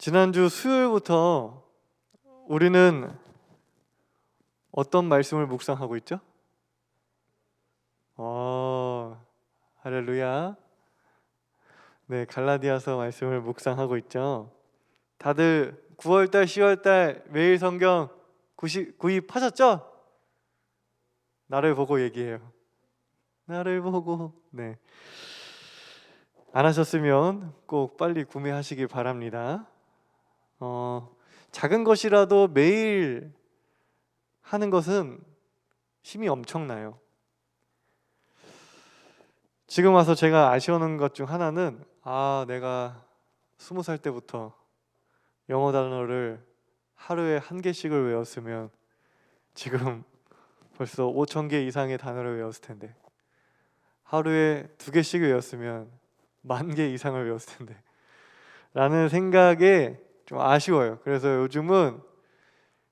지난주 수요일부터 우리는 어떤 말씀을 묵상하고 있죠? 할렐루야. 네, 갈라디아서 말씀을 묵상하고 있죠. 다들 9월달, 10월달 매일 성경 구입하셨죠? 나를 보고 얘기해요. 나를 보고. 네. 안 하셨으면 꼭 빨리 구매하시길 바랍니다. 작은 것이라도 매일 하는 것은 힘이 엄청나요. 지금 와서 제가 아쉬워하는 것 중 하나는 내가 20살 때부터 영어 단어를 하루에 1개씩을 외웠으면 지금 벌써 5,000개 이상의 단어를 외웠을 텐데, 하루에 2개씩 외웠으면 10,000개 이상을 외웠을 텐데 라는 생각에 좀 아쉬워요. 그래서 요즘은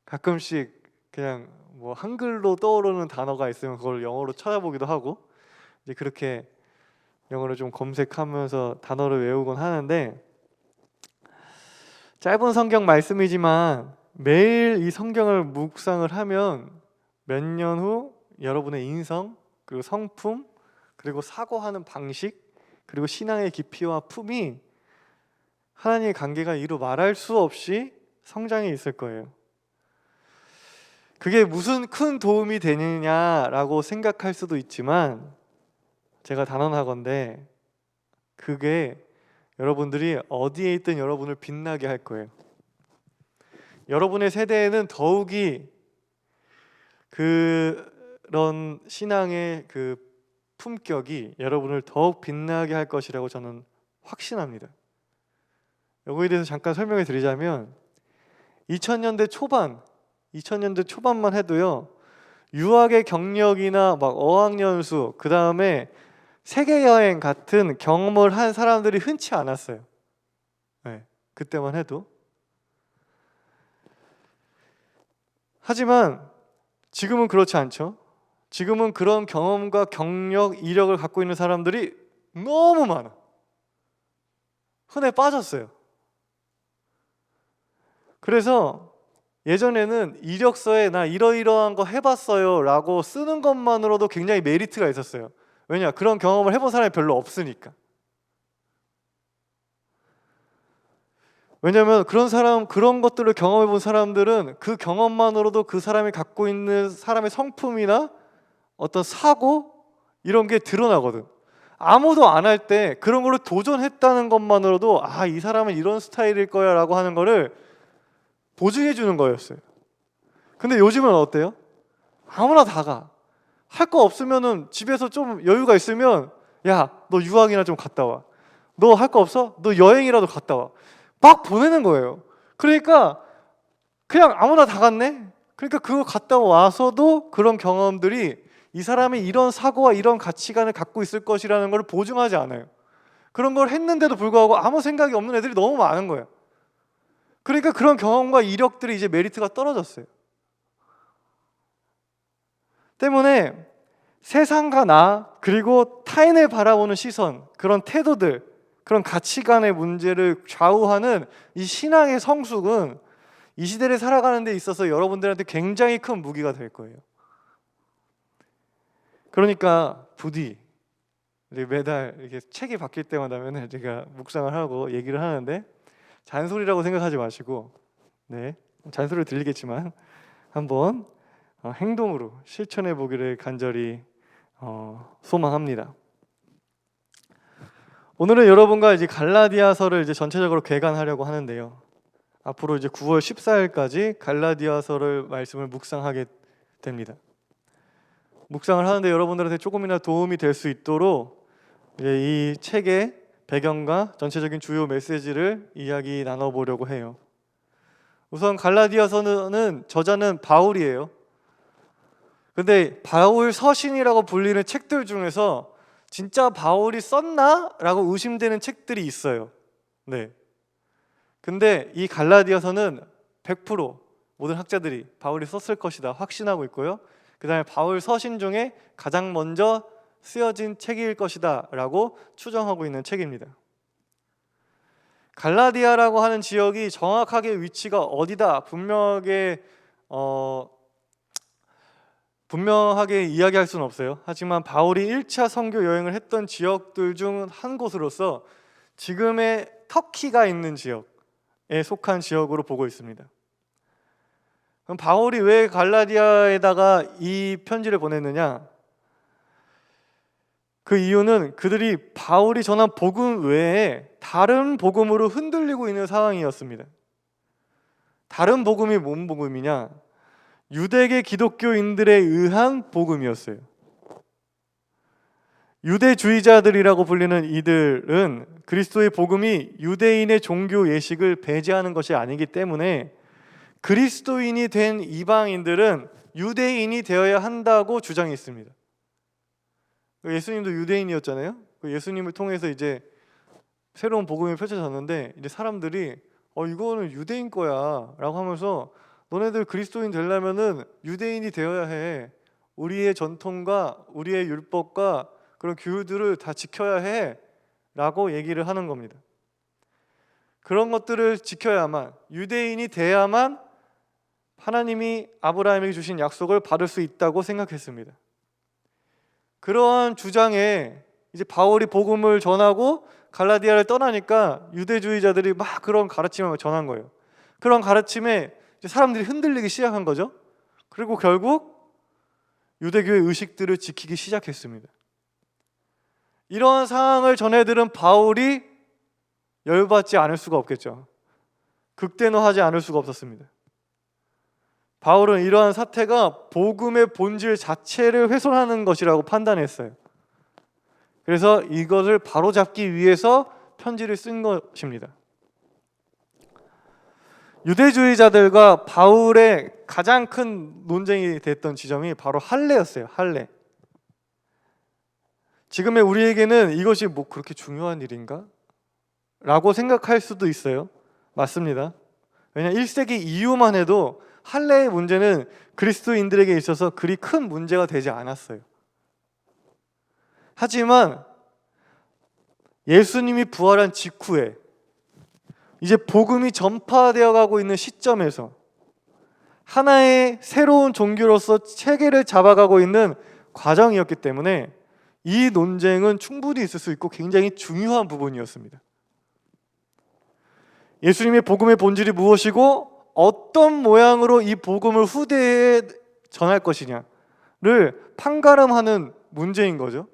가끔씩 그냥 뭐 한글로 떠오르는 단어가 있으면 그걸 영어로 찾아보기도 하고, 이제 그렇게 영어를 좀 검색하면서 단어를 외우곤 하는데, 짧은 성경 말씀이지만 매일 이 성경을 묵상을 하면 몇 년 후 여러분의 인성, 그리고 성품, 그리고 사고하는 방식, 그리고 신앙의 깊이와 품이 하나님의 관계가 이루 말할 수 없이 성장해 있을 거예요. 그게 무슨 큰 도움이 되느냐라고 생각할 수도 있지만, 제가 단언하건대 그게 여러분들이 어디에 있든 여러분을 빛나게 할 거예요. 여러분의 세대에는 더욱이 그런 신앙의 그 품격이 여러분을 더욱 빛나게 할 것이라고 저는 확신합니다. 여기에 대해서 잠깐 설명을 드리자면, 2000년대 초반만 해도요, 유학의 경력이나 막 어학연수, 그 다음에 세계여행 같은 경험을 한 사람들이 흔치 않았어요. 네, 그때만 해도. 하지만 지금은 그렇지 않죠. 지금은 그런 경험과 경력, 이력을 갖고 있는 사람들이 너무 많아. 흔해 빠졌어요. 그래서 예전에는 이력서에 나 이러이러한 거 해봤어요 라고 쓰는 것만으로도 굉장히 메리트가 있었어요. 왜냐? 그런 경험을 해본 사람이 별로 없으니까. 왜냐면 그런 것들을 경험해 본 사람들은 그 경험만으로도 그 사람이 갖고 있는 사람의 성품이나 어떤 사고, 이런 게 드러나거든. 아무도 안 할 때 그런 걸로 도전했다는 것만으로도 이 사람은 이런 스타일일 거야 라고 하는 거를 보증해 주는 거였어요. 근데 요즘은 어때요? 아무나 다 가. 할 거 없으면은 집에서 좀 여유가 있으면, 야, 너 유학이나 좀 갔다 와. 너 할 거 없어? 너 여행이라도 갔다 와. 막 보내는 거예요. 그러니까 그냥 아무나 다 갔네? 그러니까 그거 갔다 와서도 그런 경험들이 이 사람이 이런 사고와 이런 가치관을 갖고 있을 것이라는 걸 보증하지 않아요. 그런 걸 했는데도 불구하고 아무 생각이 없는 애들이 너무 많은 거예요. 그러니까 그런 경험과 이력들이 이제 메리트가 떨어졌어요. 때문에 세상과 나, 그리고 타인을 바라보는 시선, 그런 태도들, 그런 가치관의 문제를 좌우하는 이 신앙의 성숙은 이 시대를 살아가는 데 있어서 여러분들한테 굉장히 큰 무기가 될 거예요. 그러니까 부디 매달 이렇게 책이 바뀔 때마다는 제가 묵상을 하고 얘기를 하는데, 잔소리라고 생각하지 마시고, 네, 잔소리를 들리겠지만 한번 행동으로 실천해 보기를 간절히 소망합니다. 오늘은 여러분과 이제 갈라디아서를 이제 전체적으로 개관하려고 하는데요. 앞으로 이제 9월 14일까지 갈라디아서를 말씀을 묵상하게 됩니다. 묵상을 하는데 여러분들한테 조금이나 도움이 될 수 있도록 이 책의 배경과 전체적인 주요 메시지를 이야기 나눠보려고 해요. 우선 갈라디아서는 저자는 바울이에요. 근데 바울 서신이라고 불리는 책들 중에서 진짜 바울이 썼나? 라고 의심되는 책들이 있어요. 네. 근데 이 갈라디아서는 100% 모든 학자들이 바울이 썼을 것이다 확신하고 있고요. 그 다음에 바울 서신 중에 가장 먼저 쓰여진 책일 것이다 라고 추정하고 있는 책입니다. 갈라디아라고 하는 지역이 정확하게 위치가 어디다 분명하게 이야기할 수는 없어요. 하지만 바울이 1차 선교 여행을 했던 지역들 중 한 곳으로서 지금의 터키가 있는 지역에 속한 지역으로 보고 있습니다. 그럼 바울이 왜 갈라디아에다가 이 편지를 보냈느냐? 그 이유는 그들이 바울이 전한 복음 외에 다른 복음으로 흔들리고 있는 상황이었습니다. 다른 복음이 뭔 복음이냐? 유대계 기독교인들에 의한 복음이었어요. 유대주의자들이라고 불리는 이들은 그리스도의 복음이 유대인의 종교 예식을 배제하는 것이 아니기 때문에 그리스도인이 된 이방인들은 유대인이 되어야 한다고 주장했습니다. 예수님도 유대인이었잖아요. 예수님을 통해서 이제 새로운 복음이 펼쳐졌는데 이제 사람들이 이거는 유대인 거야 라고 하면서 너네들 그리스도인 되려면은 유대인이 되어야 해. 우리의 전통과 우리의 율법과 그런 규율들을 다 지켜야 해 라고 얘기를 하는 겁니다. 그런 것들을 지켜야만, 유대인이 돼야만 하나님이 아브라함에게 주신 약속을 받을 수 있다고 생각했습니다. 그러한 주장에 이제 바울이 복음을 전하고 갈라디아를 떠나니까 유대주의자들이 막 그런 가르침을 전한 거예요. 그런 가르침에 이제 사람들이 흔들리기 시작한 거죠. 그리고 결국 유대교의 의식들을 지키기 시작했습니다. 이러한 상황을 전해들은 바울이 열받지 않을 수가 없겠죠. 극대노하지 않을 수가 없었습니다. 바울은 이러한 사태가 복음의 본질 자체를 훼손하는 것이라고 판단했어요. 그래서 이것을 바로잡기 위해서 편지를 쓴 것입니다. 유대주의자들과 바울의 가장 큰 논쟁이 됐던 지점이 바로 할례였어요. 할례. 지금의 우리에게는 이것이 뭐 그렇게 중요한 일인가? 라고 생각할 수도 있어요. 맞습니다. 왜냐하면 1세기 이후만 해도 할례의 문제는 그리스도인들에게 있어서 그리 큰 문제가 되지 않았어요. 하지만 예수님이 부활한 직후에 이제 복음이 전파되어 가고 있는 시점에서 하나의 새로운 종교로서 체계를 잡아가고 있는 과정이었기 때문에 이 논쟁은 충분히 있을 수 있고 굉장히 중요한 부분이었습니다. 예수님의 복음의 본질이 무엇이고 어떤 모양으로 이 복음을 후대에 전할 것이냐를 판가름하는 문제인 거죠.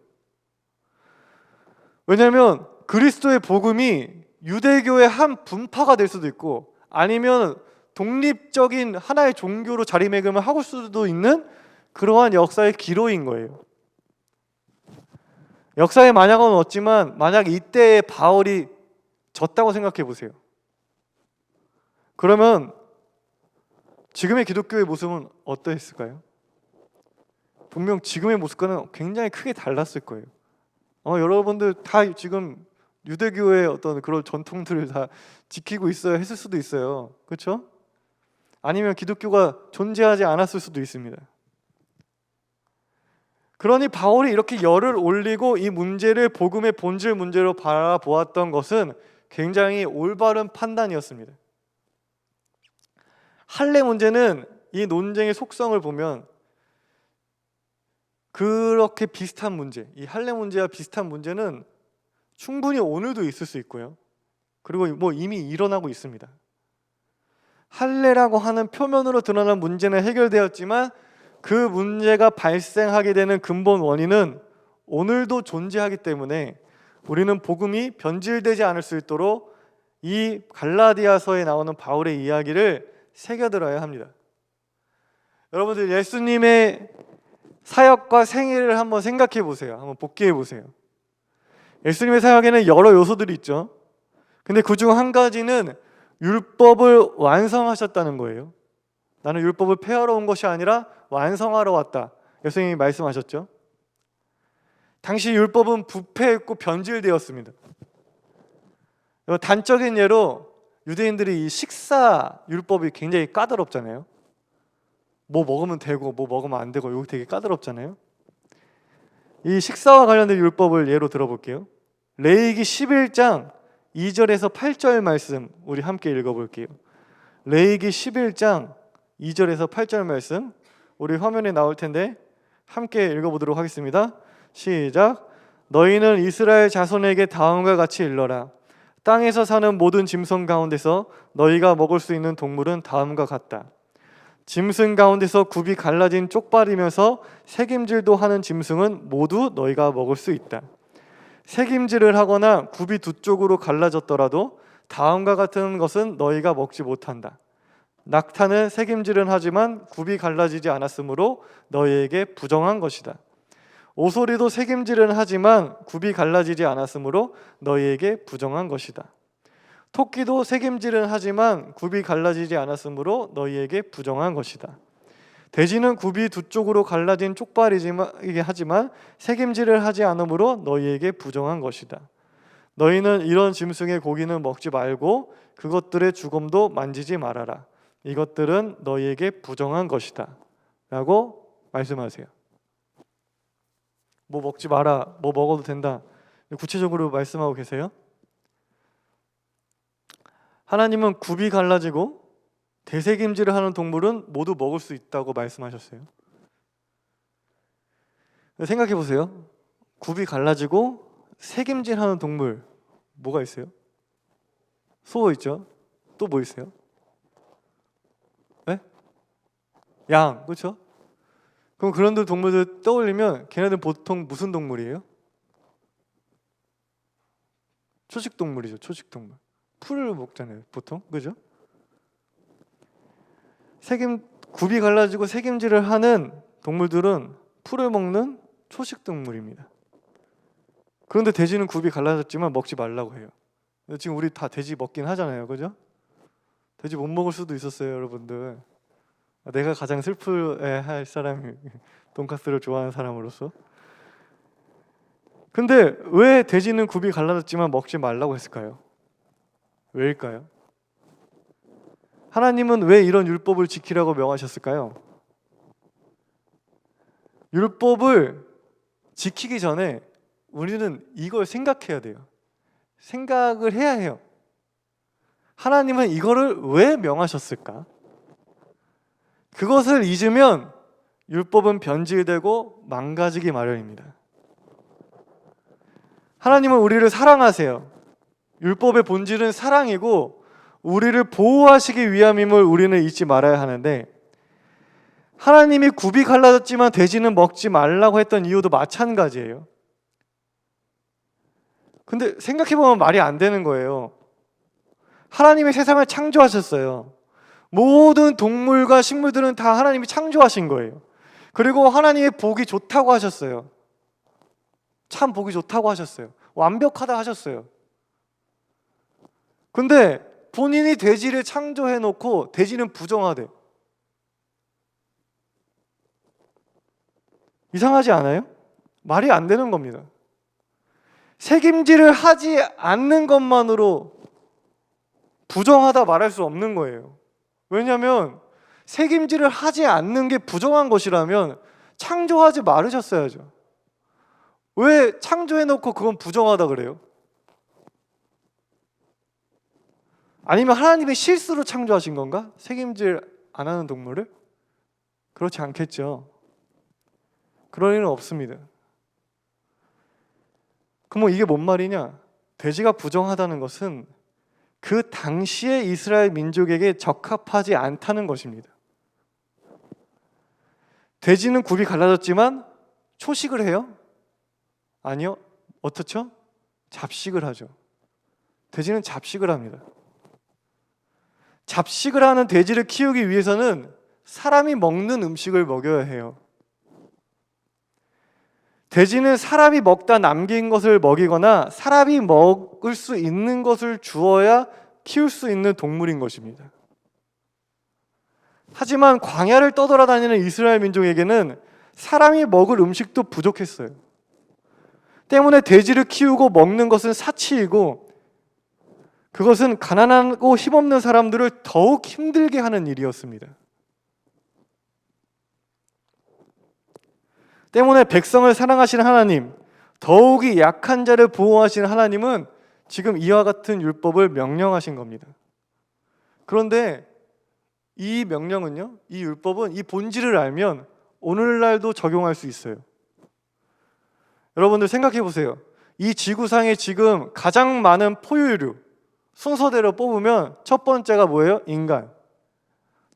왜냐하면 그리스도의 복음이 유대교의 한 분파가 될 수도 있고 아니면 독립적인 하나의 종교로 자리매김을 하고 수도 있는 그러한 역사의 기로인 거예요. 역사의 만약은 없지만 만약 이때의 바울이 졌다고 생각해 보세요. 그러면 지금의 기독교의 모습은 어떠했을까요? 분명 지금의 모습과는 굉장히 크게 달랐을 거예요. 여러분들 다 지금 유대교의 어떤 그런 전통들을 다 지키고 있어야 했을 수도 있어요. 그렇죠? 아니면 기독교가 존재하지 않았을 수도 있습니다. 그러니 바울이 이렇게 열을 올리고 이 문제를 복음의 본질 문제로 바라보았던 것은 굉장히 올바른 판단이었습니다. 할례 문제는 이 논쟁의 속성을 보면 그렇게 비슷한 문제, 이 할례 문제와 비슷한 문제는 충분히 오늘도 있을 수 있고요. 그리고 뭐 이미 일어나고 있습니다. 할례라고 하는 표면으로 드러난 문제는 해결되었지만 그 문제가 발생하게 되는 근본 원인은 오늘도 존재하기 때문에 우리는 복음이 변질되지 않을 수 있도록 이 갈라디아서에 나오는 바울의 이야기를 새겨들어야 합니다. 여러분들 예수님의 사역과 생애를 한번 생각해 보세요. 한번 복기해 보세요. 예수님의 사역에는 여러 요소들이 있죠. 근데 그중 한 가지는 율법을 완성하셨다는 거예요. 나는 율법을 폐하러 온 것이 아니라 완성하러 왔다. 예수님이 말씀하셨죠. 당시 율법은 부패했고 변질되었습니다. 단적인 예로 유대인들이 이 식사 율법이 굉장히 까다롭잖아요. 뭐 먹으면 되고 뭐 먹으면 안 되고 이거 되게 까다롭잖아요. 이 식사와 관련된 율법을 예로 들어볼게요. 레위기 11장 2절에서 8절 말씀 우리 함께 읽어볼게요. 레위기 11장 2절에서 8절 말씀 우리 화면에 나올 텐데 함께 읽어보도록 하겠습니다. 시작. 너희는 이스라엘 자손에게 다음과 같이 일러라. 땅에서 사는 모든 짐승 가운데서 너희가 먹을 수 있는 동물은 다음과 같다. 짐승 가운데서 굽이 갈라진 쪽발이면서 새김질도 하는 짐승은 모두 너희가 먹을 수 있다. 새김질을 하거나 굽이 두 쪽으로 갈라졌더라도 다음과 같은 것은 너희가 먹지 못한다. 낙타는 새김질은 하지만 굽이 갈라지지 않았으므로 너희에게 부정한 것이다. 오소리도 새김질은 하지만 굽이 갈라지지 않았으므로 너희에게 부정한 것이다. 토끼도 새김질은 하지만 굽이 갈라지지 않았으므로 너희에게 부정한 것이다. 돼지는 굽이 두 쪽으로 갈라진 쪽발이지만 새김질을 하지 않으므로 너희에게 부정한 것이다. 너희는 이런 짐승의 고기는 먹지 말고 그것들의 죽음도 만지지 말아라. 이것들은 너희에게 부정한 것이다 라고 말씀하세요. 뭐 먹지 마라, 뭐 먹어도 된다, 구체적으로 말씀하고 계세요. 하나님은 굽이 갈라지고 대새김질을 하는 동물은 모두 먹을 수 있다고 말씀하셨어요. 생각해 보세요. 굽이 갈라지고 새김질하는 동물 뭐가 있어요? 소 있죠? 또 뭐 있어요? 네? 양, 그렇죠? 그럼 그런 동물들 떠올리면 걔네들 보통 무슨 동물이에요? 초식 동물이죠. 초식 동물. 풀을 먹잖아요, 보통. 그죠? 굽이 갈라지고 새김질을 하는 동물들은 풀을 먹는 초식 동물입니다. 그런데 돼지는 굽이 갈라졌지만 먹지 말라고 해요. 지금 우리 다 돼지 먹긴 하잖아요, 그죠? 돼지 못 먹을 수도 있었어요, 여러분들. 내가 가장 슬퍼할 사람이 돈까스를 좋아하는 사람으로서. 근데 왜 돼지는 굽이 갈라졌지만 먹지 말라고 했을까요? 왜일까요? 하나님은 왜 이런 율법을 지키라고 명하셨을까요? 율법을 지키기 전에 우리는 이걸 생각해야 돼요. 생각을 해야 해요. 하나님은 이거를 왜 명하셨을까? 그것을 잊으면 율법은 변질되고 망가지기 마련입니다. 하나님은 우리를 사랑하세요. 율법의 본질은 사랑이고 우리를 보호하시기 위함임을 우리는 잊지 말아야 하는데, 하나님이 굽이 갈라졌지만 돼지는 먹지 말라고 했던 이유도 마찬가지예요. 근데 생각해보면 말이 안 되는 거예요. 하나님이 세상을 창조하셨어요. 모든 동물과 식물들은 다 하나님이 창조하신 거예요. 그리고 하나님의 보기 좋다고 하셨어요. 참 보기 좋다고 하셨어요. 완벽하다 하셨어요. 근데 본인이 돼지를 창조해놓고 돼지는 부정하대. 이상하지 않아요? 말이 안 되는 겁니다. 책임질을 하지 않는 것만으로 부정하다 말할 수 없는 거예요. 왜냐하면 책임질을 하지 않는 게 부정한 것이라면 창조하지 말으셨어야죠. 왜 창조해놓고 그건 부정하다 그래요? 아니면 하나님의 실수로 창조하신 건가? 책임질 안 하는 동물을? 그렇지 않겠죠. 그럴 일은 없습니다. 그럼 이게 뭔 말이냐? 돼지가 부정하다는 것은 그 당시의 이스라엘 민족에게 적합하지 않다는 것입니다. 돼지는 굽이 갈라졌지만 초식을 해요? 아니요. 어떻죠? 잡식을 하죠. 돼지는 잡식을 합니다. 잡식을 하는 돼지를 키우기 위해서는 사람이 먹는 음식을 먹여야 해요. 돼지는 사람이 먹다 남긴 것을 먹이거나 사람이 먹을 수 있는 것을 주어야 키울 수 있는 동물인 것입니다. 하지만 광야를 떠돌아다니는 이스라엘 민족에게는 사람이 먹을 음식도 부족했어요. 때문에 돼지를 키우고 먹는 것은 사치이고 그것은 가난하고 힘없는 사람들을 더욱 힘들게 하는 일이었습니다. 때문에 백성을 사랑하시는 하나님, 더욱이 약한 자를 보호하시는 하나님은 지금 이와 같은 율법을 명령하신 겁니다. 그런데 이 명령은요, 이 율법은 이 본질을 알면 오늘날도 적용할 수 있어요. 여러분들 생각해 보세요. 이 지구상에 지금 가장 많은 포유류 순서대로 뽑으면 첫 번째가 뭐예요? 인간.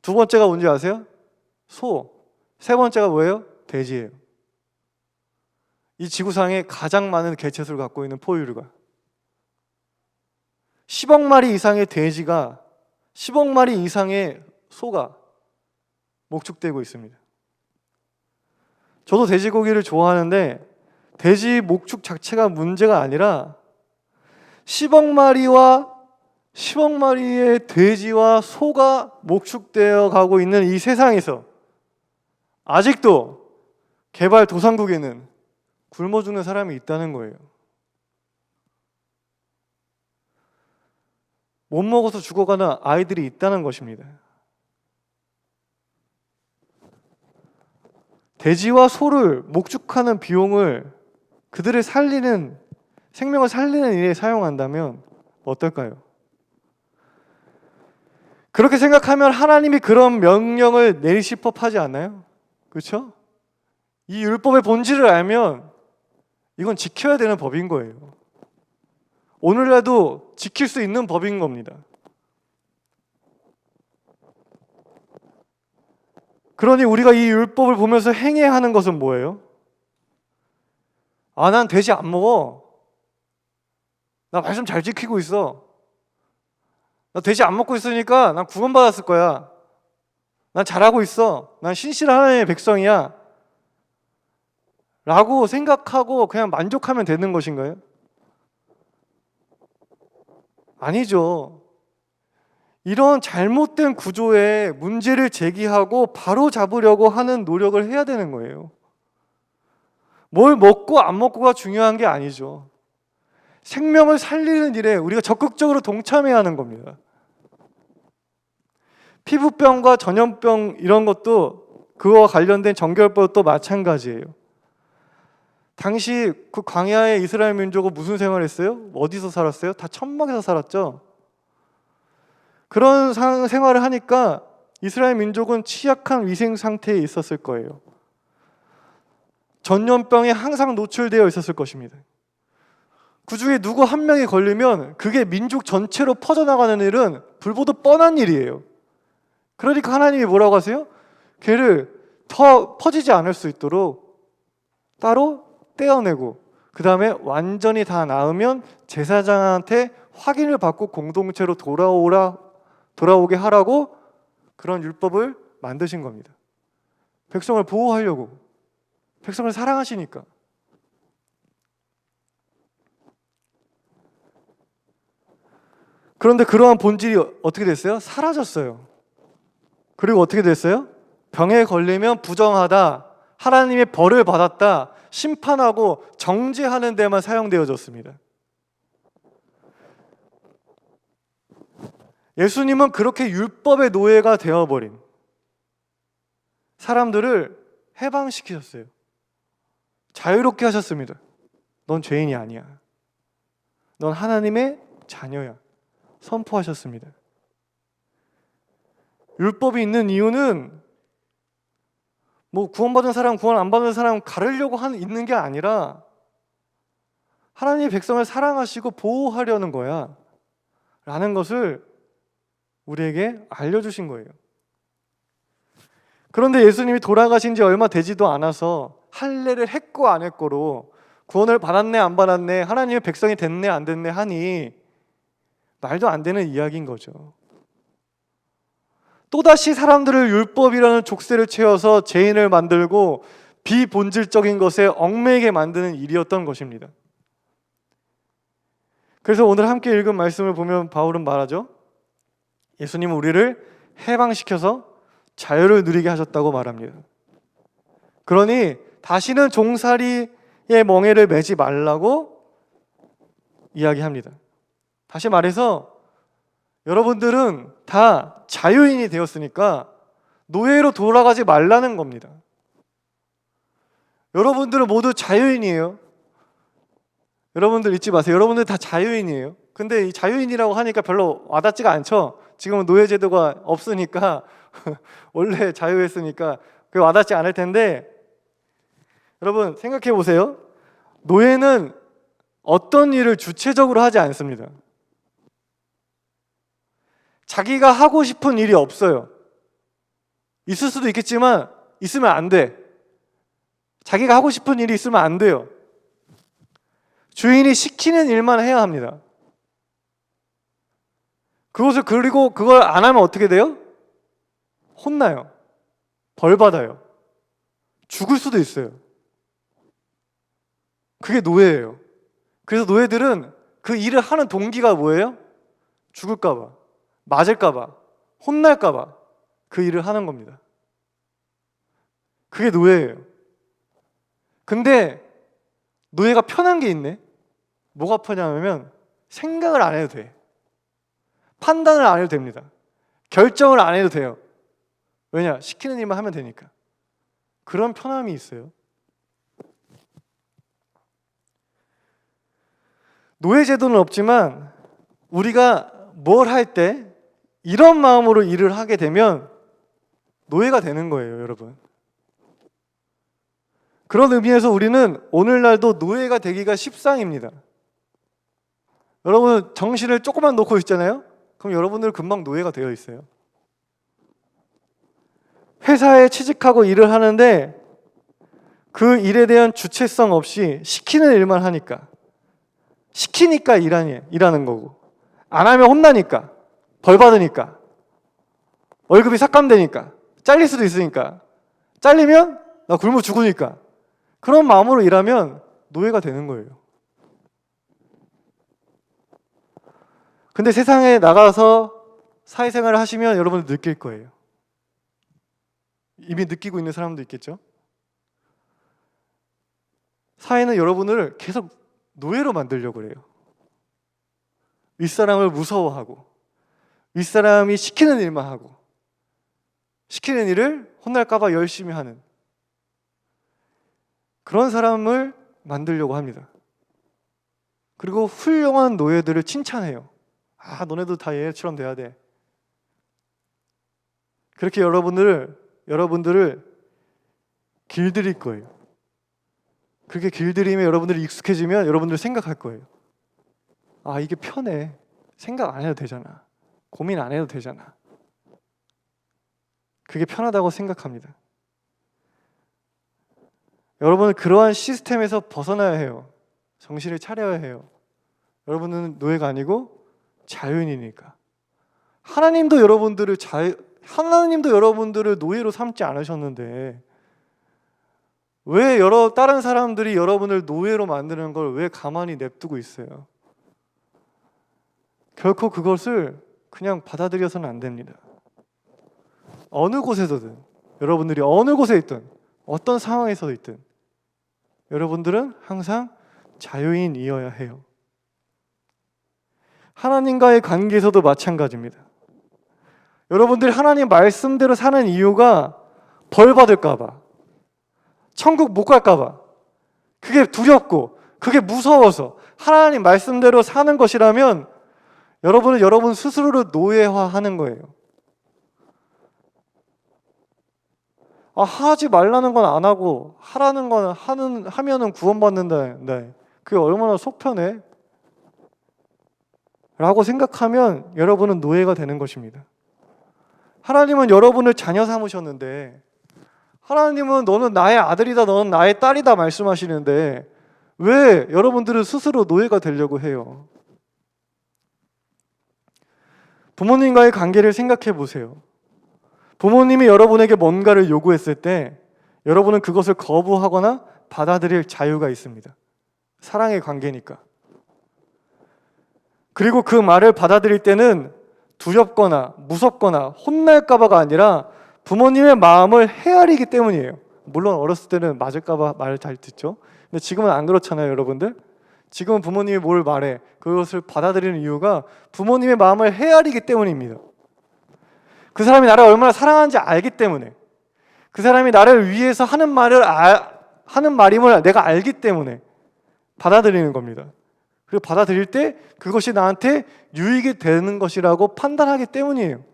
두 번째가 뭔지 아세요? 소. 세 번째가 뭐예요? 돼지예요. 이 지구상에 가장 많은 개체수를 갖고 있는 포유류가 10억 마리 이상의 돼지가 10억 마리 이상의 소가 목축되고 있습니다. 저도 돼지고기를 좋아하는데 돼지 목축 자체가 문제가 아니라 10억 마리의 돼지와 소가 목축되어 가고 있는 이 세상에서 아직도 개발도상국에는 굶어 죽는 사람이 있다는 거예요. 못 먹어서 죽어가는 아이들이 있다는 것입니다. 돼지와 소를 목축하는 비용을 그들의 생명을 살리는 일에 사용한다면 어떨까요? 그렇게 생각하면 하나님이 그런 명령을 내리실 법하지 않나요? 그렇죠? 이 율법의 본질을 알면 이건 지켜야 되는 법인 거예요. 오늘날도 지킬 수 있는 법인 겁니다. 그러니 우리가 이 율법을 보면서 행해야 하는 것은 뭐예요? 난 돼지 안 먹어. 나 말씀 잘 지키고 있어. 나 돼지 안 먹고 있으니까 난 구원받았을 거야. 난 잘하고 있어. 난 신실한 하나님의 백성이야. 라고 생각하고 그냥 만족하면 되는 것인가요? 아니죠. 이런 잘못된 구조에 문제를 제기하고 바로 잡으려고 하는 노력을 해야 되는 거예요. 뭘 먹고 안 먹고가 중요한 게 아니죠. 생명을 살리는 일에 우리가 적극적으로 동참해야 하는 겁니다. 피부병과 전염병 이런 것도 그와 관련된 정결법도 마찬가지예요. 당시 그 광야의 이스라엘 민족은 무슨 생활을 했어요? 어디서 살았어요? 다 천막에서 살았죠. 그런 생활을 하니까 이스라엘 민족은 취약한 위생 상태에 있었을 거예요. 전염병에 항상 노출되어 있었을 것입니다. 그 중에 누구 한 명이 걸리면 그게 민족 전체로 퍼져나가는 일은 불보듯 뻔한 일이에요. 그러니까 하나님이 뭐라고 하세요? 걔를 더 퍼지지 않을 수 있도록 따로 떼어내고 그 다음에 완전히 다 나으면 제사장한테 확인을 받고 공동체로 돌아오게 하라고 그런 율법을 만드신 겁니다. 백성을 보호하려고, 백성을 사랑하시니까. 그런데 그러한 본질이 어떻게 됐어요? 사라졌어요. 그리고 어떻게 됐어요? 병에 걸리면 부정하다, 하나님의 벌을 받았다, 심판하고 정죄하는 데만 사용되어졌습니다. 예수님은 그렇게 율법의 노예가 되어버린 사람들을 해방시키셨어요. 자유롭게 하셨습니다. 넌 죄인이 아니야. 넌 하나님의 자녀야. 선포하셨습니다. 율법이 있는 이유는 뭐 구원받은 사람, 구원 안 받은 사람 가르려고 있는 게 아니라 하나님의 백성을 사랑하시고 보호하려는 거야 라는 것을 우리에게 알려주신 거예요. 그런데 예수님이 돌아가신 지 얼마 되지도 않아서 할례를 했고 안 했고로 구원을 받았네 안 받았네, 하나님의 백성이 됐네 안 됐네 하니 말도 안 되는 이야기인 거죠. 또다시 사람들을 율법이라는 족쇄를 채워서 죄인을 만들고 비본질적인 것에 얽매이게 만드는 일이었던 것입니다. 그래서 오늘 함께 읽은 말씀을 보면 바울은 말하죠. 예수님은 우리를 해방시켜서 자유를 누리게 하셨다고 말합니다. 그러니 다시는 종살이의 멍에를 매지 말라고 이야기합니다. 다시 말해서 여러분들은 다 자유인이 되었으니까 노예로 돌아가지 말라는 겁니다. 여러분들은 모두 자유인이에요. 여러분들 잊지 마세요. 여러분들 다 자유인이에요. 근데 이 자유인이라고 하니까 별로 와닿지가 않죠. 지금은 노예제도가 없으니까 원래 자유했으니까 그게 와닿지 않을 텐데, 여러분 생각해 보세요. 노예는 어떤 일을 주체적으로 하지 않습니다. 자기가 하고 싶은 일이 없어요. 있을 수도 있겠지만 있으면 안 돼. 자기가 하고 싶은 일이 있으면 안 돼요. 주인이 시키는 일만 해야 합니다. 그리고 그걸 안 하면 어떻게 돼요? 혼나요. 벌 받아요. 죽을 수도 있어요. 그게 노예예요. 그래서 노예들은 그 일을 하는 동기가 뭐예요? 죽을까봐, 맞을까봐, 혼날까봐 그 일을 하는 겁니다. 그게 노예예요. 근데 노예가 편한 게 있네. 뭐가 편하냐면 생각을 안 해도 돼. 판단을 안 해도 됩니다. 결정을 안 해도 돼요. 왜냐? 시키는 일만 하면 되니까. 그런 편함이 있어요. 노예제도는 없지만 우리가 뭘 할 때 이런 마음으로 일을 하게 되면 노예가 되는 거예요, 여러분. 그런 의미에서 우리는 오늘날도 노예가 되기가 십상입니다. 여러분 정신을 조금만 놓고 있잖아요? 그럼 여러분들 금방 노예가 되어 있어요. 회사에 취직하고 일을 하는데 그 일에 대한 주체성 없이 시키는 일만 하니까, 시키니까 일하는 거고, 안 하면 혼나니까, 벌 받으니까, 월급이 삭감되니까, 잘릴 수도 있으니까, 잘리면 나 굶어 죽으니까, 그런 마음으로 일하면 노예가 되는 거예요. 근데 세상에 나가서 사회생활을 하시면 여러분들 느낄 거예요. 이미 느끼고 있는 사람도 있겠죠? 사회는 여러분을 계속 노예로 만들려고 그래요. 윗사람을 무서워하고, 윗사람이 시키는 일만 하고, 시키는 일을 혼날까봐 열심히 하는 그런 사람을 만들려고 합니다. 그리고 훌륭한 노예들을 칭찬해요. 아, 너네도 다 얘처럼 돼야 돼. 그렇게 여러분들을 길들일 거예요. 그렇게 길들이면 여러분들이 익숙해지면 여러분들 생각할 거예요. 아, 이게 편해. 생각 안 해도 되잖아. 고민 안 해도 되잖아. 그게 편하다고 생각합니다. 여러분은 그러한 시스템에서 벗어나야 해요. 정신을 차려야 해요. 여러분은 노예가 아니고 자유인이니까. 하나님도 여러분들을 노예로 삼지 않으셨는데 왜 다른 사람들이 여러분을 노예로 만드는 걸 왜 가만히 냅두고 있어요? 결코 그것을 그냥 받아들여서는 안 됩니다. 어느 곳에서든, 여러분들이 어느 곳에 있든, 어떤 상황에서 있든 여러분들은 항상 자유인이어야 해요. 하나님과의 관계에서도 마찬가지입니다. 여러분들이 하나님 말씀대로 사는 이유가 벌 받을까 봐, 천국 못 갈까 봐, 그게 두렵고 그게 무서워서 하나님 말씀대로 사는 것이라면 여러분은 여러분 스스로를 노예화하는 거예요. 아, 하지 말라는 건 안 하고 하라는 건 하면은 구원받는다. 네. 그게 얼마나 속 편해? 라고 생각하면 여러분은 노예가 되는 것입니다. 하나님은 여러분을 자녀 삼으셨는데, 하나님은 너는 나의 아들이다, 너는 나의 딸이다 말씀하시는데 왜 여러분들은 스스로 노예가 되려고 해요? 부모님과의 관계를 생각해 보세요. 부모님이 여러분에게 뭔가를 요구했을 때 여러분은 그것을 거부하거나 받아들일 자유가 있습니다. 사랑의 관계니까. 그리고 그 말을 받아들일 때는 두렵거나 무섭거나 혼날까봐가 아니라 부모님의 마음을 헤아리기 때문이에요. 물론 어렸을 때는 맞을까봐 말을 잘 듣죠. 근데 지금은 안 그렇잖아요, 여러분들. 지금은 부모님이 뭘 말해, 그것을 받아들이는 이유가 부모님의 마음을 헤아리기 때문입니다. 그 사람이 나를 얼마나 사랑하는지 알기 때문에, 그 사람이 나를 위해서 하는 말임을 내가 알기 때문에 받아들이는 겁니다. 그리고 받아들일 때 그것이 나한테 유익이 되는 것이라고 판단하기 때문이에요.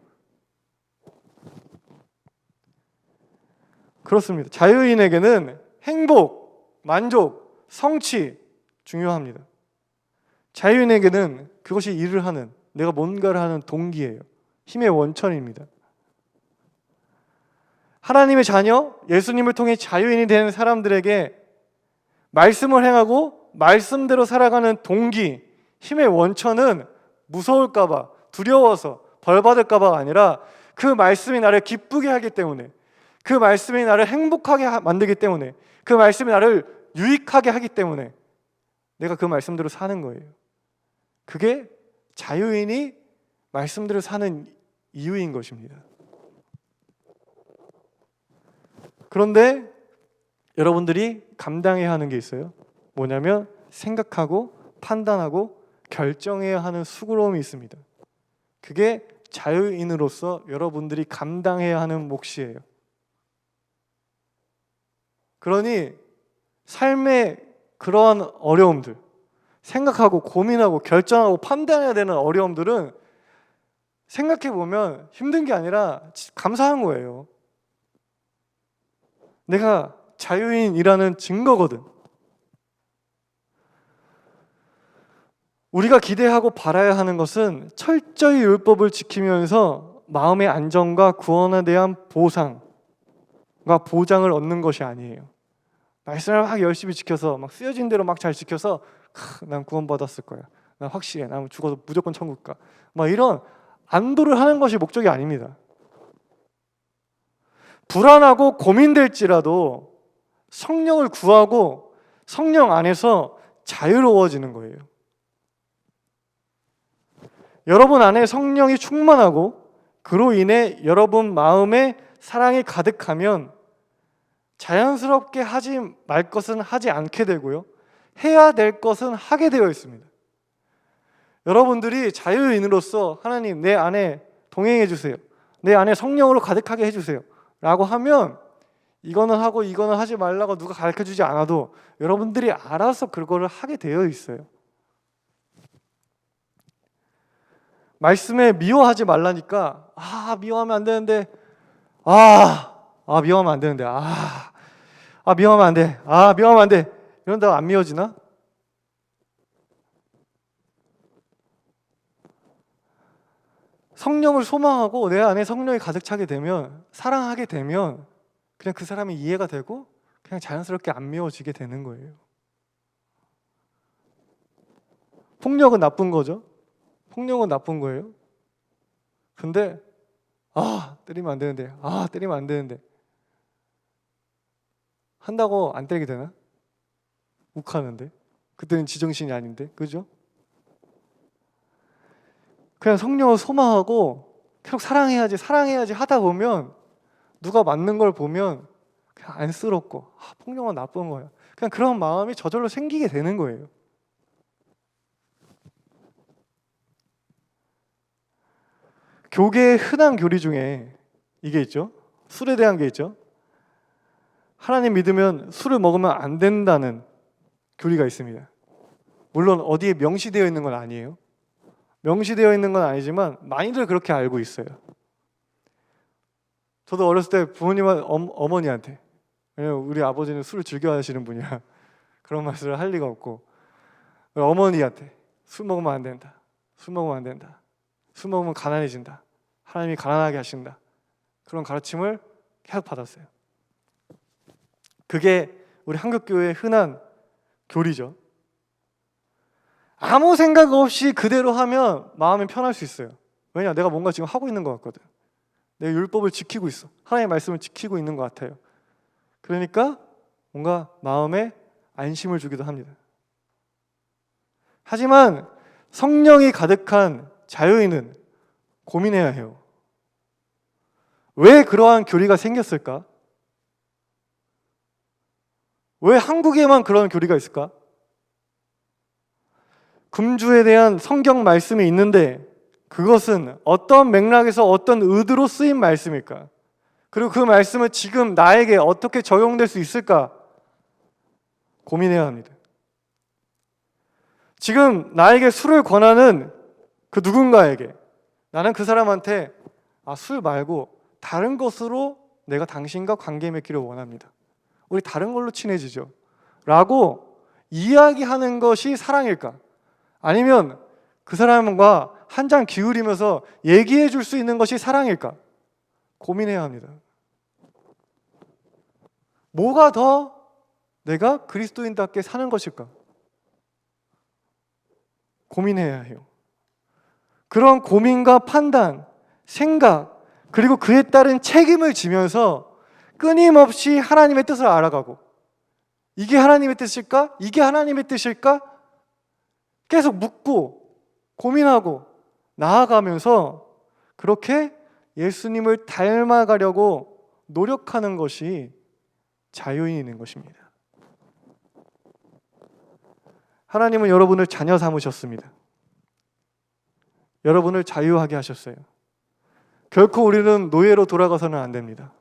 그렇습니다. 자유인에게는 행복, 만족, 성취 중요합니다. 자유인에게는 그것이 일을 하는, 내가 뭔가를 하는 동기예요. 힘의 원천입니다. 하나님의 자녀, 예수님을 통해 자유인이 되는 사람들에게 말씀을 행하고 말씀대로 살아가는 동기, 힘의 원천은 무서울까봐, 두려워서, 벌받을까봐가 아니라 그 말씀이 나를 기쁘게 하기 때문에, 그 말씀이 나를 행복하게 만들기 때문에, 그 말씀이 나를 유익하게 하기 때문에 내가 그 말씀대로 사는 거예요. 그게 자유인이 말씀대로 사는 이유인 것입니다. 그런데 여러분들이 감당해야 하는 게 있어요. 뭐냐면 생각하고 판단하고 결정해야 하는 수고로움이 있습니다. 그게 자유인으로서 여러분들이 감당해야 하는 몫이에요. 그러니 삶의 그러한 어려움들, 생각하고 고민하고 결정하고 판단해야 되는 어려움들은 생각해보면 힘든 게 아니라 감사한 거예요. 내가 자유인이라는 증거거든. 우리가 기대하고 바라야 하는 것은 철저히 율법을 지키면서 마음의 안정과 구원에 대한 보상과 보장을 얻는 것이 아니에요. 말씀을 막 열심히 지켜서 막 쓰여진 대로 막 잘 지켜서 난 구원받았을 거야. 난 확실해. 난 죽어도 무조건 천국 가. 막 이런 안도를 하는 것이 목적이 아닙니다. 불안하고 고민될지라도 성령을 구하고 성령 안에서 자유로워지는 거예요. 여러분 안에 성령이 충만하고 그로 인해 여러분 마음에 사랑이 가득하면 자연스럽게 하지 말 것은 하지 않게 되고요. 해야 될 것은 하게 되어 있습니다. 여러분들이 자유인으로서 하나님 내 안에 동행해 주세요. 내 안에 성령으로 가득하게 해주세요. 라고 하면 이거는 하고 이거는 하지 말라고 누가 가르쳐주지 않아도 여러분들이 알아서 그거를 하게 되어 있어요. 말씀에 미워하지 말라니까 미워하면 안 되는데 미워하면 안 되는데 미워하면 안 돼. 미워하면 안 돼. 이런다고 안 미워지나? 성령을 소망하고 내 안에 성령이 가득 차게 되면 사랑하게 되면 그냥 그 사람이 이해가 되고 그냥 자연스럽게 안 미워지게 되는 거예요. 폭력은 나쁜 거죠. 폭력은 나쁜 거예요. 근데 때리면 안 되는데 때리면 안 되는데 한다고 안 때리게 되나? 욱하는데 그때는 지정신이 아닌데 그죠? 그냥 성령을 소망하고 계속 사랑해야지 하다 보면 누가 맞는 걸 보면 그냥 안쓰럽고 폭력은 나쁜 거야. 그냥 그런 마음이 저절로 생기게 되는 거예요. 교계의 흔한 교리 중에 이게 있죠. 술에 대한 게 있죠. 하나님 믿으면 술을 먹으면 안 된다는 교리가 있습니다. 물론 어디에 명시되어 있는 건 아니에요. 명시되어 있는 건 아니지만 많이들 그렇게 알고 있어요. 저도 어렸을 때 부모님은 어머니한테, 왜냐면 우리 아버지는 술을 즐겨 하시는 분이라 그런 말씀을 할 리가 없고, 어머니한테 술 먹으면 안 된다. 술 먹으면 안 된다. 술 먹으면 가난해진다. 하나님이 가난하게 하신다. 그런 가르침을 계속 받았어요. 그게 우리 한국교회의 흔한 교리죠. 아무 생각 없이 그대로 하면 마음이 편할 수 있어요. 왜냐? 내가 뭔가 지금 하고 있는 것 같거든. 내가 율법을 지키고 있어. 하나님의 말씀을 지키고 있는 것 같아요. 그러니까 뭔가 마음에 안심을 주기도 합니다. 하지만 성령이 가득한 자유인은 고민해야 해요. 왜 그러한 교리가 생겼을까? 왜 한국에만 그런 교리가 있을까? 금주에 대한 성경 말씀이 있는데 그것은 어떤 맥락에서 어떤 의도로 쓰인 말씀일까? 그리고 그 말씀은 지금 나에게 어떻게 적용될 수 있을까? 고민해야 합니다. 지금 나에게 술을 권하는 그 누군가에게 나는 그 사람한테 술 말고 다른 것으로 내가 당신과 관계 맺기를 원합니다. 우리 다른 걸로 친해지죠. 라고 이야기하는 것이 사랑일까? 아니면 그 사람과 한 잔 기울이면서 얘기해 줄 수 있는 것이 사랑일까? 고민해야 합니다. 뭐가 더 내가 그리스도인답게 사는 것일까? 고민해야 해요. 그런 고민과 판단, 생각, 그리고 그에 따른 책임을 지면서 끊임없이 하나님의 뜻을 알아가고, 이게 하나님의 뜻일까? 이게 하나님의 뜻일까? 계속 묻고 고민하고 나아가면서 그렇게 예수님을 닮아가려고 노력하는 것이 자유인인 것입니다. 하나님은 여러분을 자녀 삼으셨습니다. 여러분을 자유하게 하셨어요. 결코 우리는 노예로 돌아가서는 안 됩니다.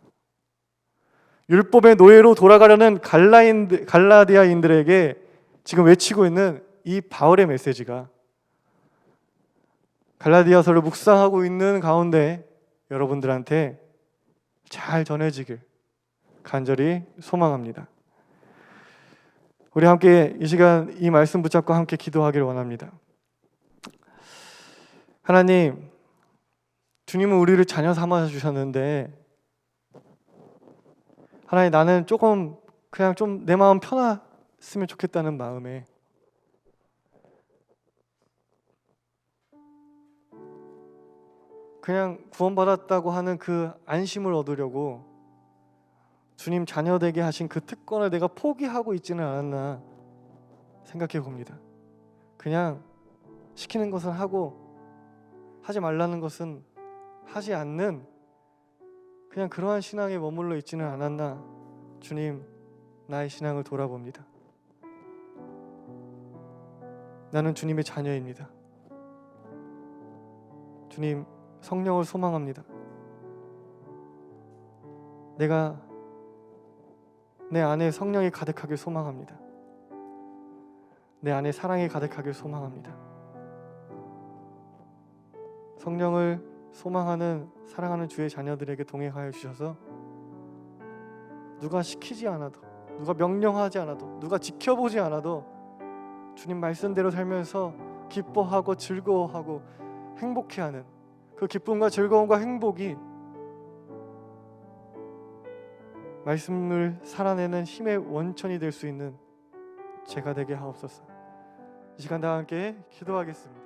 율법의 노예로 돌아가려는 갈라디아인들에게 지금 외치고 있는 이 바울의 메시지가 갈라디아서를 묵상하고 있는 가운데 여러분들한테 잘 전해지길 간절히 소망합니다. 우리 함께 이 시간 이 말씀 붙잡고 함께 기도하기를 원합니다. 하나님, 주님은 우리를 자녀 삼아 주셨는데 하나님, 나는 조금 그냥 좀 내 마음 편했으면 좋겠다는 마음에 그냥 구원받았다고 하는 그 안심을 얻으려고 주님 자녀 되게 하신 그 특권을 내가 포기하고 있지는 않았나 생각해 봅니다. 그냥 시키는 것은 하고 하지 말라는 것은 하지 않는 그냥 그러한 신앙에 머물러 있지는 않았나. 주님, 나의 신앙을 돌아봅니다. 나는 주님의 자녀입니다. 주님, 성령을 소망합니다. 내가 내 안에 성령이 가득하길 소망합니다. 내 안에 사랑이 가득하길 소망합니다. 성령을 소망하는 사랑하는 주의 자녀들에게 동행하여 주셔서 누가 시키지 않아도, 누가 명령하지 않아도, 누가 지켜보지 않아도 주님 말씀대로 살면서 기뻐하고 즐거워하고 행복해하는 그 기쁨과 즐거움과 행복이 말씀을 살아내는 힘의 원천이 될 수 있는 제가 되게 하옵소서. 이 시간 다 함께 기도하겠습니다.